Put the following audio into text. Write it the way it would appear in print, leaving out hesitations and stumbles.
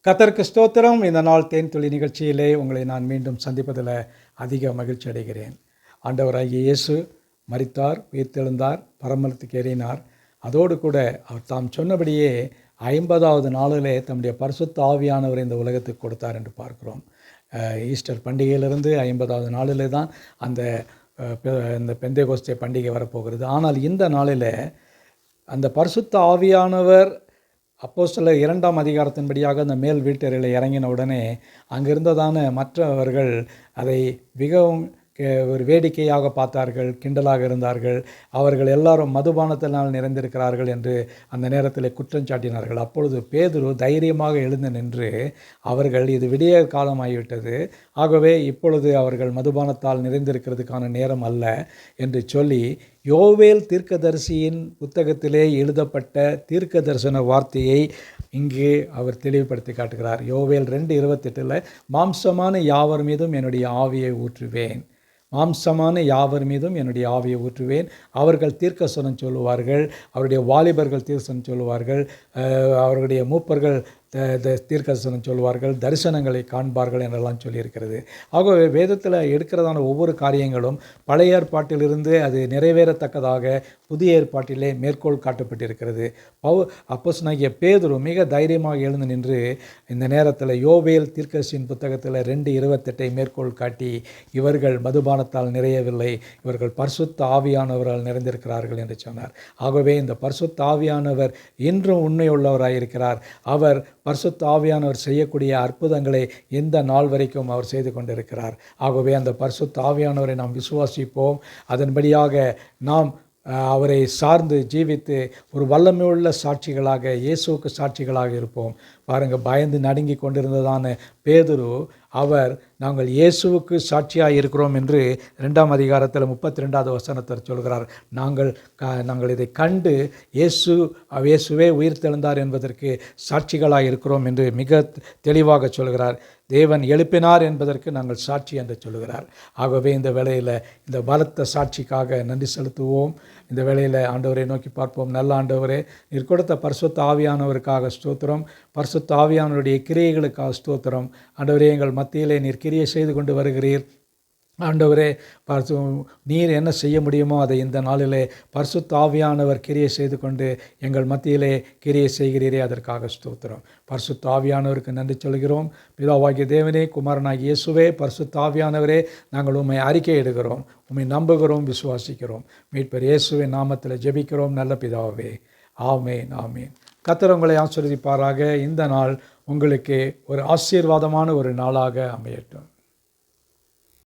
கர்த்தருக்கு ஸ்தோத்திரம். இந்த நாள் தேன்துளி நிகழ்ச்சியிலே உங்களை நான் மீண்டும் சந்திப்பதில் அதிக மகிழ்ச்சி அடைகிறேன். ஆண்டவராகிய இயேசு மரித்தார், உயிர்த்தெழுந்தார், பரமலத்துக்கு ஏறினார். அதோடு கூட அவர் தாம் சொன்னபடியே 50வது நாளிலே தம்முடைய பரிசுத்த ஆவியானவர் இந்த உலகத்துக்கு கொடுத்தார் என்று பார்க்கிறோம். ஈஸ்டர் பண்டிகையிலிருந்து 50வது நாளிலே தான் இந்த பெந்தேகோஸ்தே பண்டிகை வரப்போகிறது. ஆனால் இந்த நாளில் அந்த பரிசுத்த ஆவியானவர் அப்போஸ்தலர் 2ஆம் அதிகாரத்தின்படியாக அந்த மேல் வீட்டறையில் இறங்கின உடனே அங்கிருந்ததான மற்றவர்கள் அதை மிகவும் ஒரு வேடிக்கையாக பார்த்தார்கள், கிண்டலாக இருந்தார்கள். அவர்கள் எல்லாரும் மதுபானத்தினால் நிறைந்திருக்கிறார்கள் என்று அந்த நேரத்தில் குற்றம் சாட்டினார்கள். அப்பொழுது பேதுரு தைரியமாக எழுந்து நின்று, அவர்கள் இது விடிய காலமாகிவிட்டது, ஆகவே இப்பொழுது அவர்கள் மதுபானத்தால் நிறைந்திருக்கிறதுக்கான நேரம் அல்ல என்று சொல்லி, யோவேல் தீர்க்கதரிசியின் புத்தகத்திலே எழுதப்பட்ட தீர்க்க தரிசன வார்த்தையை இங்கு அவர் தெளிவுபடுத்தி காட்டுகிறார். யோவேல் 2:28 மாம்சமான யாவர் மீதும் என்னுடைய ஆவியை ஊற்றுவேன், மாம்சமான யாவர் மீதும் என்னுடைய ஆவியை ஊற்றுவேன். அவர்கள் தீர்க்கதரிசனம் சொல்லுவார்கள், அவருடைய வாலிபர்கள் தீர்க்கதரிசனம் சொல்லுவார்கள், அவர்களுடைய மூப்பர்கள் தீர்க்கதரிசனம் சொல்வார்கள், தரிசனங்களை காண்பார்கள் என்றெல்லாம் சொல்லியிருக்கிறது. ஆகவே வேதத்தில் எடுக்கிறதான ஒவ்வொரு காரியங்களும் பழைய ஏற்பாட்டிலிருந்து அது நிறைவேறத்தக்கதாக புதிய ஏற்பாட்டிலே மேற்கோள் காட்டப்பட்டிருக்கிறது. அப்போஸ்தலனாகிய பேதுரு மிக தைரியமாக எழுந்து நின்று இந்த நேரத்தில் யோவேல் தீர்க்கதரிசியின் புத்தகத்தில் 2:28 மேற்கோள் காட்டி, இவர்கள் மதுபானத்தால் நிறையவில்லை, இவர்கள் பரிசுத்த ஆவியானவரால் நிறைந்திருக்கிறார்கள் என்று சொன்னார். ஆகவே இந்த பரிசுத்த ஆவியானவர் இன்றும் உண்மையுள்ளவராயிருக்கிறார். அவர் பரிசுத்த ஆவியானவர் செய்யக்கூடிய அற்புதங்களை இந்த நாள் வரைக்கும் அவர் செய்து கொண்டிருக்கிறார். ஆகவே அந்த பரிசுத்த ஆவியானவரை நாம் விசுவாசிப்போம். அதன்படியாக நாம் அவரை சார்ந்து ஜீவித்து ஒரு வல்லமையுள்ள சாட்சிகளாக, இயேசுவுக்கு சாட்சிகளாக இருப்போம். பாருங்கள், பயந்து நடுங்கி கொண்டிருந்ததான பேதுரு, அவர் நாங்கள் இயேசுவுக்கு சாட்சியாக இருக்கிறோம் என்று 2ஆம் அதிகாரத்தில் 32வது வசனத்தில் சொல்கிறார். நாங்கள் இதை கண்டு இயேசுவே உயிர்த்தெழுந்தார் என்பதற்கு சாட்சிகளாக இருக்கிறோம் என்று மிக தெளிவாக சொல்கிறார். தேவன் எழுப்பினார் என்பதற்கு நாங்கள் சாட்சி என்று சொல்கிறார். ஆகவே இந்த வேளையில் இந்த பலத்த சாட்சிக்காக நன்றி செலுத்துவோம். இந்த வேளையில் ஆண்டவரை நோக்கி பார்ப்போம். நல்ல ஆண்டவரே, நீர் கொடுத்த பரிசுத்த ஆவியானவருக்காக ஸ்தோத்திரம், பரிசுத்த ஆவியானவருடைய கிரியைகளுக்காக ஸ்தோத்திரம். ஆண்டவரே, எங்கள் மத்தியிலே நீர் கிரியை செய்து கொண்டு வருகிறீர். ஆண்டவரே, நீர் என்ன செய்ய முடியுமோ அதை இந்த நாளிலே பரிசுத்த ஆவியானவர் கிரியை செய்து கொண்டு எங்கள் மத்தியிலே கிரியை செய்கிறீரே, அதற்காக ஸ்தோத்திரம். பரிசுத்த ஆவியானவருக்கு நன்றி சொல்கிறோம். பிதாவாகிய தேவனே, குமாரனாகிய இயேசுவே, பரிசுத்த ஆவியானவரே, நாங்கள் உம்மை அறிக்கையிடுகிறோம், உம்மை நம்புகிறோம், விசுவாசிக்கிறோம். மீட்பர் இயேசுவின் நாமத்தில் ஜெபிக்கிறோம் நல்ல பிதாவே. ஆமேன், ஆமேன். கர்த்தர் உங்களை ஆசீர்வதிப்பாராக. இந்த நாள் உங்களுக்கு ஒரு ஆசீர்வாதமான ஒரு நாளாக அமையட்டும்.